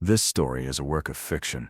This story is a work of fiction,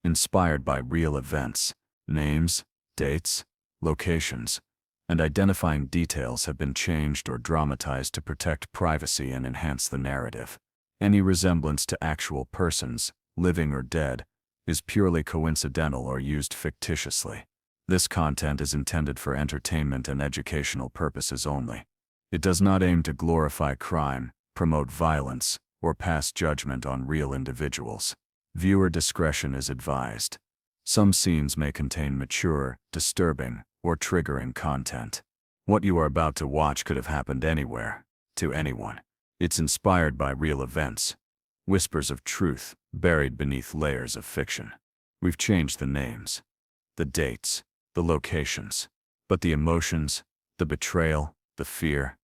inspired by real events. Names, dates, locations, and identifying details have been changed or dramatized to protect privacy and enhance the narrative. Any resemblance to actual persons, living or dead, is purely coincidental or used fictitiously. This content is intended for entertainment and educational purposes only. It does not aim to glorify crime, promote violence, or pass judgment on real individuals. Viewer discretion is advised. Some scenes may contain mature, disturbing, or triggering content. What you are about to watch could have happened anywhere, to anyone. It's inspired by real events. Whispers of truth, buried beneath layers of fiction. We've changed the names, the dates, the locations, but the emotions, the betrayal, the fear,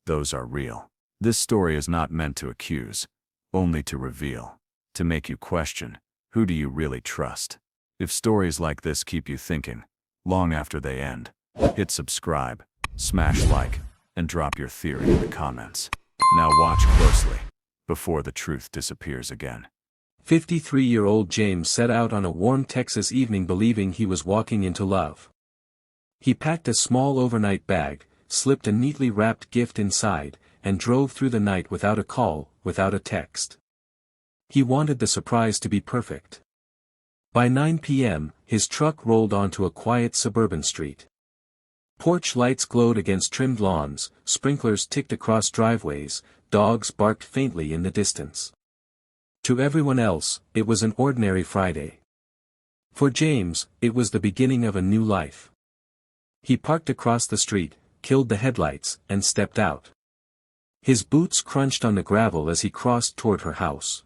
those are real. This story is not meant to accuse, only to reveal, to make you question, who do you really trust? If stories like this keep you thinking, long after they end, hit subscribe, smash like, and drop your theory in the comments. Now watch closely, before the truth disappears again. 53-year-old James set out on a warm Texas evening believing he was walking into love. He packed a small overnight bag, slipped a neatly wrapped gift inside, and drove through the night without a call, without a text. He wanted the surprise to be perfect. By 9 p.m., his truck rolled onto a quiet suburban street. Porch lights glowed against trimmed lawns, sprinklers ticked across driveways, dogs barked faintly in the distance. To everyone else, it was an ordinary Friday. For James, it was the beginning of a new life. He parked across the street, killed the headlights, and stepped out. His boots crunched on the gravel as he crossed toward her house.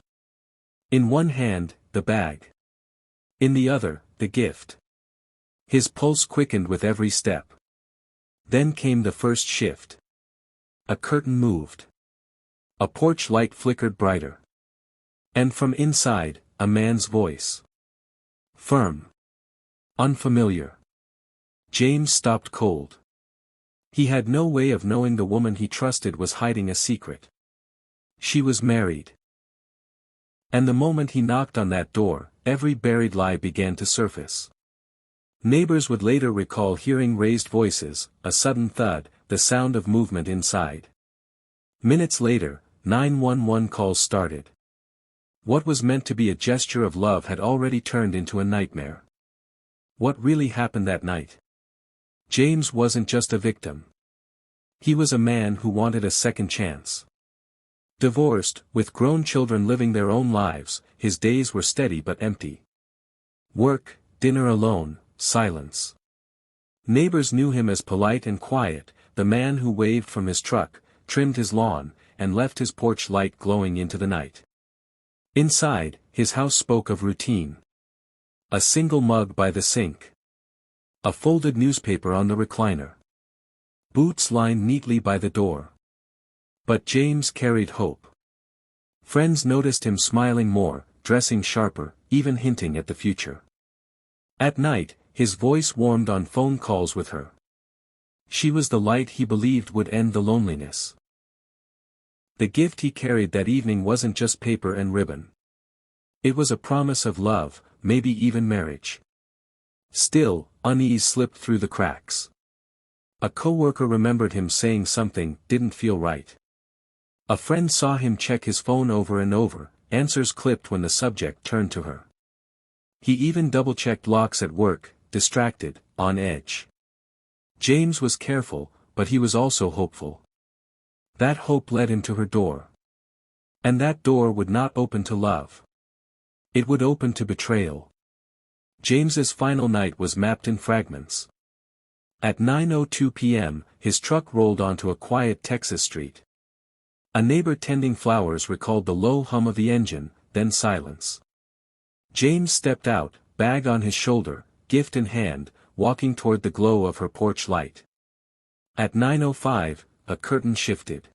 In one hand, the bag. In the other, the gift. His pulse quickened with every step. Then came the first shift. A curtain moved. A porch light flickered brighter. And from inside, a man's voice. Firm. Unfamiliar. James stopped cold. He had no way of knowing the woman he trusted was hiding a secret. She was married. And the moment he knocked on that door, every buried lie began to surface. Neighbors would later recall hearing raised voices, a sudden thud, the sound of movement inside. Minutes later, 911 calls started. What was meant to be a gesture of love had already turned into a nightmare. What really happened that night? James wasn't just a victim. He was a man who wanted a second chance. Divorced, with grown children living their own lives, his days were steady but empty. Work, dinner alone, silence. Neighbors knew him as polite and quiet, the man who waved from his truck, trimmed his lawn, and left his porch light glowing into the night. Inside, his house spoke of routine. A single mug by the sink. A folded newspaper on the recliner. Boots lined neatly by the door. But James carried hope. Friends noticed him smiling more, dressing sharper, even hinting at the future. At night, his voice warmed on phone calls with her. She was the light he believed would end the loneliness. The gift he carried that evening wasn't just paper and ribbon. It was a promise of love, maybe even marriage. Still, unease slipped through the cracks. A coworker remembered him saying something didn't feel right. A friend saw him check his phone over and over, answers clipped when the subject turned to her. He even double-checked locks at work, distracted, on edge. James was careful, but he was also hopeful. That hope led him to her door. And that door would not open to love. It would open to betrayal. James's final night was mapped in fragments. At 9:02 p.m., his truck rolled onto a quiet Texas street. A neighbor tending flowers recalled the low hum of the engine, then silence. James stepped out, bag on his shoulder, gift in hand, walking toward the glow of her porch light. At 9:05, a curtain shifted.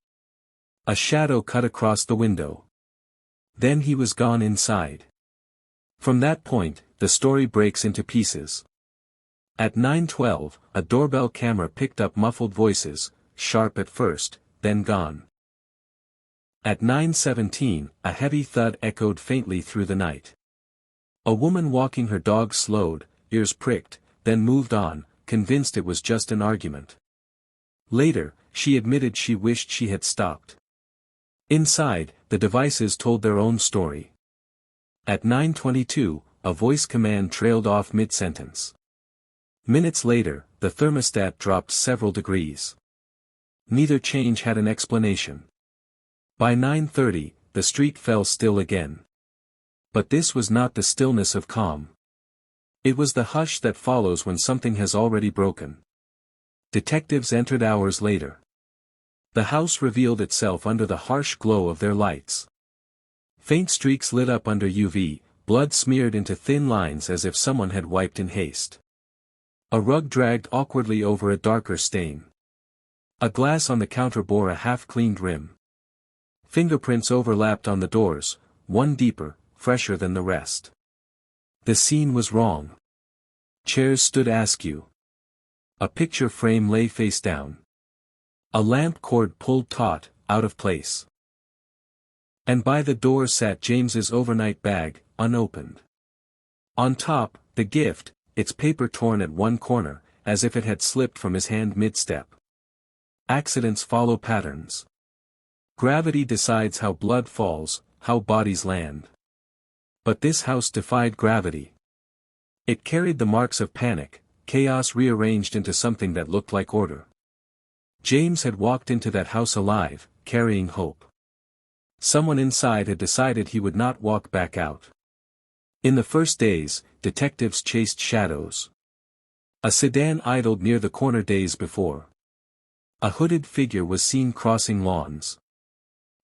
A shadow cut across the window. Then he was gone inside. From that point, the story breaks into pieces. At 9:12, a doorbell camera picked up muffled voices, sharp at first, then gone. At 9:17, a heavy thud echoed faintly through the night. A woman walking her dog slowed, ears pricked, then moved on, convinced it was just an argument. Later, she admitted she wished she had stopped. Inside, the devices told their own story. At 9:22, a voice command trailed off mid-sentence. Minutes later, the thermostat dropped several degrees. Neither change had an explanation. By 9:30, the street fell still again. But this was not the stillness of calm. It was the hush that follows when something has already broken. Detectives entered hours later. The house revealed itself under the harsh glow of their lights. Faint streaks lit up under UV, blood smeared into thin lines as if someone had wiped in haste. A rug dragged awkwardly over a darker stain. A glass on the counter bore a half-cleaned rim. Fingerprints overlapped on the doors, one deeper, fresher than the rest. The scene was wrong. Chairs stood askew. A picture frame lay face down. A lamp cord pulled taut, out of place. And by the door sat James's overnight bag, unopened. On top, the gift, its paper torn at one corner, as if it had slipped from his hand mid-step. Accidents follow patterns. Gravity decides how blood falls, how bodies land. But this house defied gravity. It carried the marks of panic, chaos rearranged into something that looked like order. James had walked into that house alive, carrying hope. Someone inside had decided he would not walk back out. In the first days, detectives chased shadows. A sedan idled near the corner days before. A hooded figure was seen crossing lawns.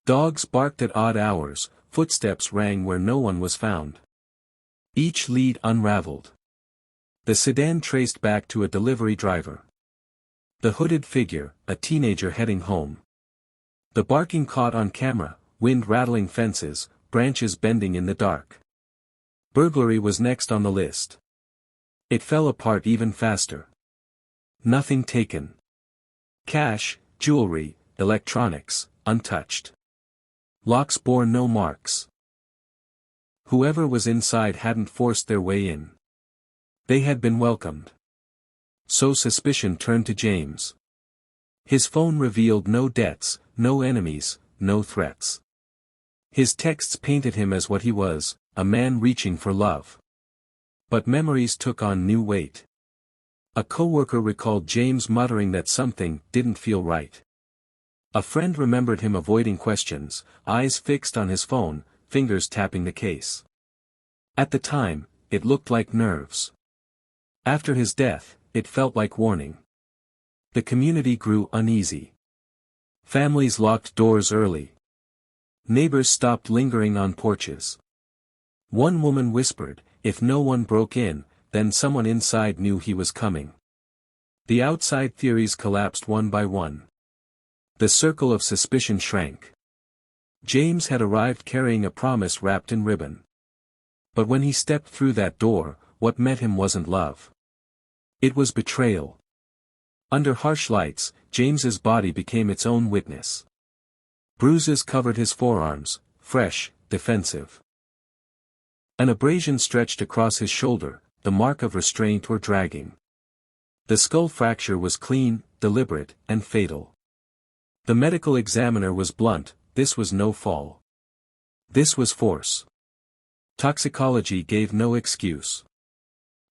Dogs barked at odd hours, footsteps rang where no one was found. Each lead unraveled. The sedan traced back to a delivery driver. The hooded figure, a teenager heading home. The barking caught on camera, wind rattling fences, branches bending in the dark. Burglary was next on the list. It fell apart even faster. Nothing taken. Cash, jewelry, electronics, untouched. Locks bore no marks. Whoever was inside hadn't forced their way in. They had been welcomed. So suspicion turned to James. His phone revealed no debts, no enemies, no threats. His texts painted him as what he was, a man reaching for love. But memories took on new weight. A coworker recalled James muttering that something didn't feel right. A friend remembered him avoiding questions, eyes fixed on his phone, fingers tapping the case. At the time, it looked like nerves. After his death, it felt like warning. The community grew uneasy. Families locked doors early. Neighbors stopped lingering on porches. One woman whispered, if no one broke in, then someone inside knew he was coming. The outside theories collapsed one by one. The circle of suspicion shrank. James had arrived carrying a promise wrapped in ribbon. But when he stepped through that door, what met him wasn't love. It was betrayal. Under harsh lights, James's body became its own witness. Bruises covered his forearms, fresh, defensive. An abrasion stretched across his shoulder, the mark of restraint or dragging. The skull fracture was clean, deliberate, and fatal. The medical examiner was blunt, this was no fall. This was force. Toxicology gave no excuse.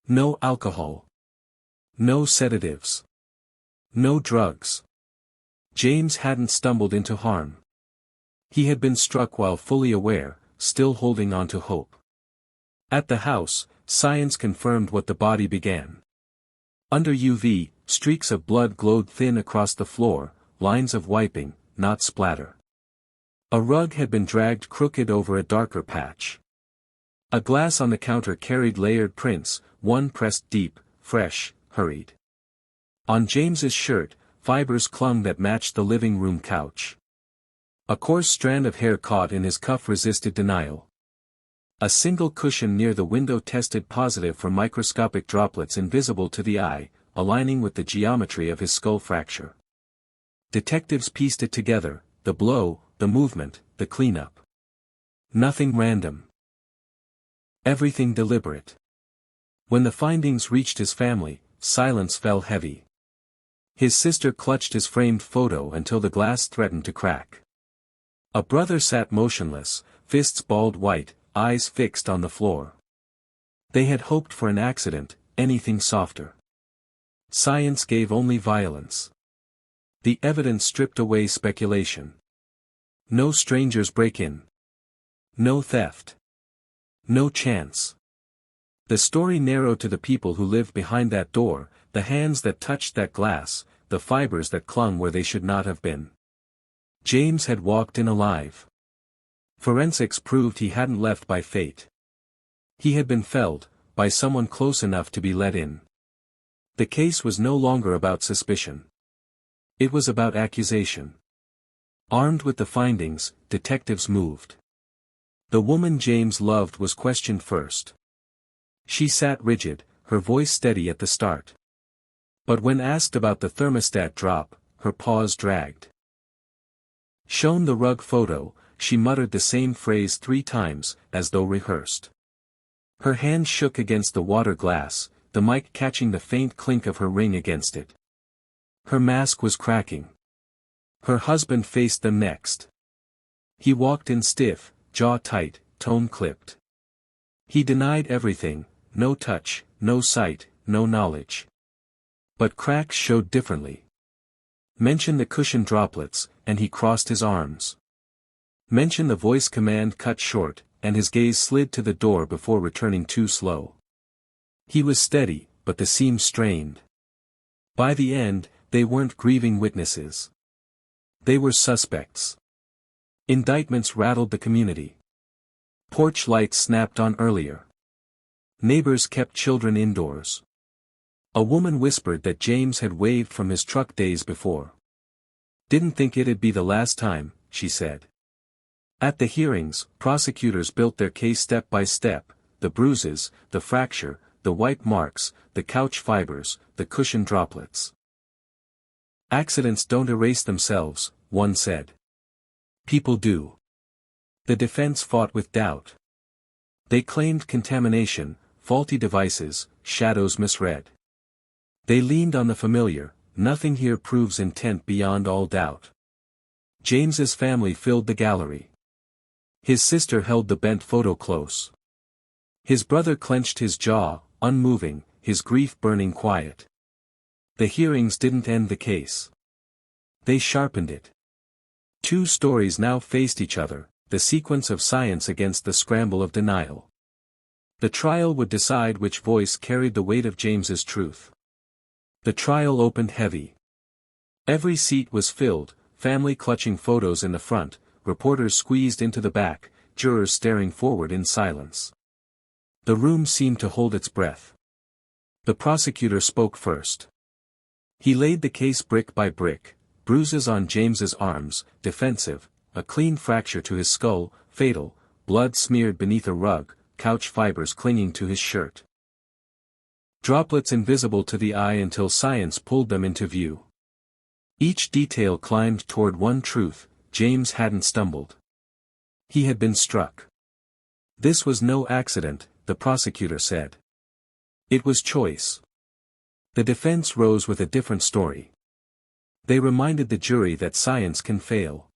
No alcohol. No sedatives. No drugs. James hadn't stumbled into harm. He had been struck while fully aware, still holding on to hope. At the house, science confirmed what the body began. Under UV, streaks of blood glowed thin across the floor, lines of wiping, not splatter. A rug had been dragged crooked over a darker patch. A glass on the counter carried layered prints, one pressed deep, fresh, hurried. On James's shirt, fibers clung that matched the living room couch. A coarse strand of hair caught in his cuff resisted denial. A single cushion near the window tested positive for microscopic droplets invisible to the eye, aligning with the geometry of his skull fracture. Detectives pieced it together, the blow, the movement, the cleanup. Nothing random. Everything deliberate. When the findings reached his family, silence fell heavy. His sister clutched his framed photo until the glass threatened to crack. A brother sat motionless, fists balled white, eyes fixed on the floor. They had hoped for an accident, anything softer. Science gave only violence. The evidence stripped away speculation. No strangers break in. No theft. No chance. The story narrowed to the people who lived behind that door, the hands that touched that glass, the fibers that clung where they should not have been. James had walked in alive. Forensics proved he hadn't left by fate. He had been felled, by someone close enough to be let in. The case was no longer about suspicion. It was about accusation. Armed with the findings, detectives moved. The woman James loved was questioned first. She sat rigid, her voice steady at the start. But when asked about the thermostat drop, her pause dragged. Shown the rug photo, she muttered the same phrase 3 times, as though rehearsed. Her hand shook against the water glass, the mic catching the faint clink of her ring against it. Her mask was cracking. Her husband faced them next. He walked in stiff, jaw tight, tone clipped. He denied everything, no touch, no sight, no knowledge. But cracks showed differently. Mention the cushion droplets, and he crossed his arms. Mention the voice command cut short, and his gaze slid to the door before returning too slow. He was steady, but the seam strained. By the end, they weren't grieving witnesses. They were suspects. Indictments rattled the community. Porch lights snapped on earlier. Neighbors kept children indoors. A woman whispered that James had waved from his truck days before. Didn't think it'd be the last time, she said. At the hearings, prosecutors built their case step by step, the bruises, the fracture, the white marks, the couch fibers, the cushion droplets. Accidents don't erase themselves, one said. People do. The defense fought with doubt. They claimed contamination, faulty devices, shadows misread. They leaned on the familiar, nothing here proves intent beyond all doubt. James's family filled the gallery. His sister held the bent photo close. His brother clenched his jaw, unmoving, his grief burning quiet. The hearings didn't end the case. They sharpened it. 2 stories now faced each other, the sequence of science against the scramble of denial. The trial would decide which voice carried the weight of James's truth. The trial opened heavy. Every seat was filled, family clutching photos in the front, reporters squeezed into the back, jurors staring forward in silence. The room seemed to hold its breath. The prosecutor spoke first. He laid the case brick by brick, bruises on James's arms, defensive, a clean fracture to his skull, fatal, blood smeared beneath a rug, couch fibers clinging to his shirt. Droplets invisible to the eye until science pulled them into view. Each detail climbed toward one truth: James hadn't stumbled. He had been struck. This was no accident, the prosecutor said. It was choice. The defense rose with a different story. They reminded the jury that science can fail.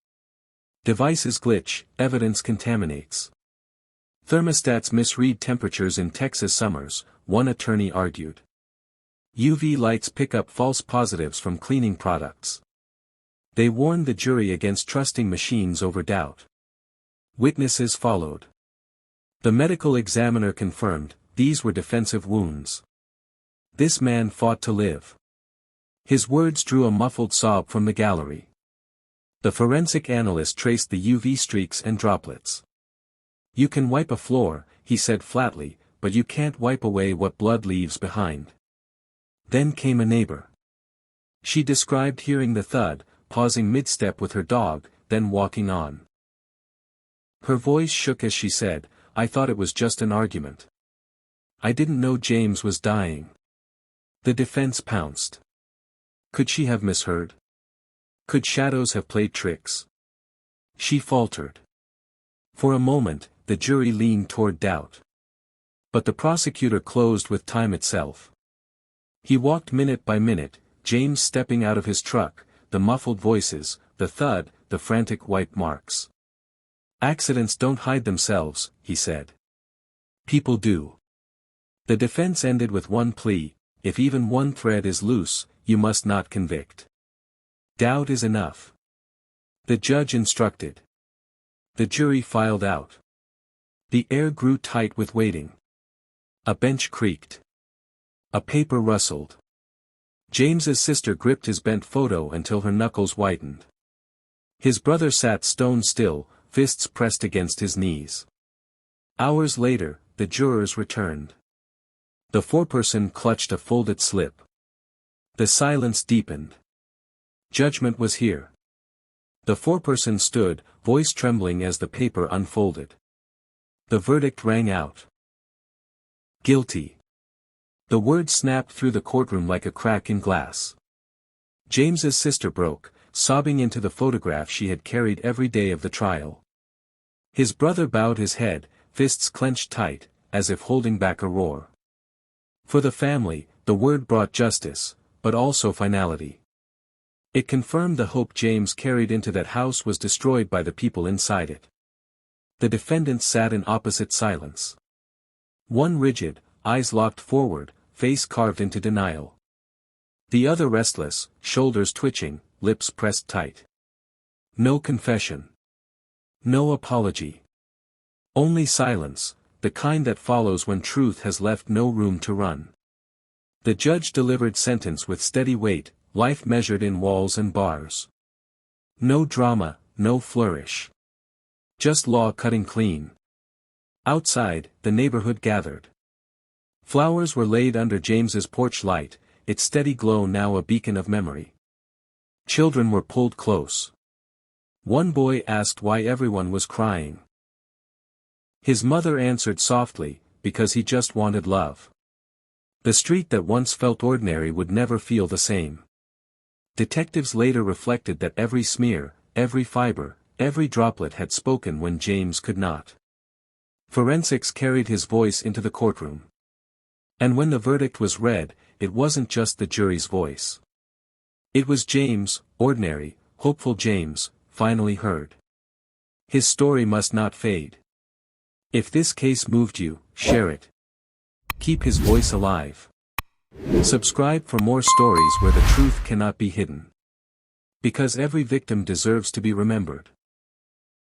Devices glitch, evidence contaminates. Thermostats misread temperatures in Texas summers, one attorney argued. UV lights pick up false positives from cleaning products. They warned the jury against trusting machines over doubt. Witnesses followed. The medical examiner confirmed, these were defensive wounds. This man fought to live. His words drew a muffled sob from the gallery. The forensic analyst traced the UV streaks and droplets. You can wipe a floor, he said flatly, but you can't wipe away what blood leaves behind. Then came a neighbor. She described hearing the thud, pausing mid-step with her dog, then walking on. Her voice shook as she said, I thought it was just an argument. I didn't know James was dying. The defense pounced. Could she have misheard? Could shadows have played tricks? She faltered. For a moment, the jury leaned toward doubt. But the prosecutor closed with time itself. He walked minute by minute, James stepping out of his truck, the muffled voices, the thud, the frantic white marks. "Accidents don't hide themselves," he said. "People do." The defense ended with one plea: if even one thread is loose, you must not convict. Doubt is enough. The judge instructed. The jury filed out. The air grew tight with waiting. A bench creaked. A paper rustled. James's sister gripped his bent photo until her knuckles whitened. His brother sat stone still, fists pressed against his knees. Hours later, the jurors returned. The foreperson clutched a folded slip. The silence deepened. Judgment was here. The foreperson stood, voice trembling as the paper unfolded. The verdict rang out. Guilty. The word snapped through the courtroom like a crack in glass. James's sister broke, sobbing into the photograph she had carried every day of the trial. His brother bowed his head, fists clenched tight, as if holding back a roar. For the family, the word brought justice, but also finality. It confirmed the hope James carried into that house was destroyed by the people inside it. The defendants sat in opposite silence. One rigid, eyes locked forward, face carved into denial. The other restless, shoulders twitching, lips pressed tight. No confession. No apology. Only silence, the kind that follows when truth has left no room to run. The judge delivered sentence with steady weight, life measured in walls and bars. No drama, no flourish. Just law cutting clean. Outside, the neighborhood gathered. Flowers were laid under James's porch light, its steady glow now a beacon of memory. Children were pulled close. One boy asked why everyone was crying. His mother answered softly, because he just wanted love. The street that once felt ordinary would never feel the same. Detectives later reflected that every smear, every fiber, every droplet had spoken when James could not. Forensics carried his voice into the courtroom. And when the verdict was read, it wasn't just the jury's voice. It was James, ordinary, hopeful James, finally heard. His story must not fade. If this case moved you, share it. Keep his voice alive. Subscribe for more stories where the truth cannot be hidden. Because every victim deserves to be remembered.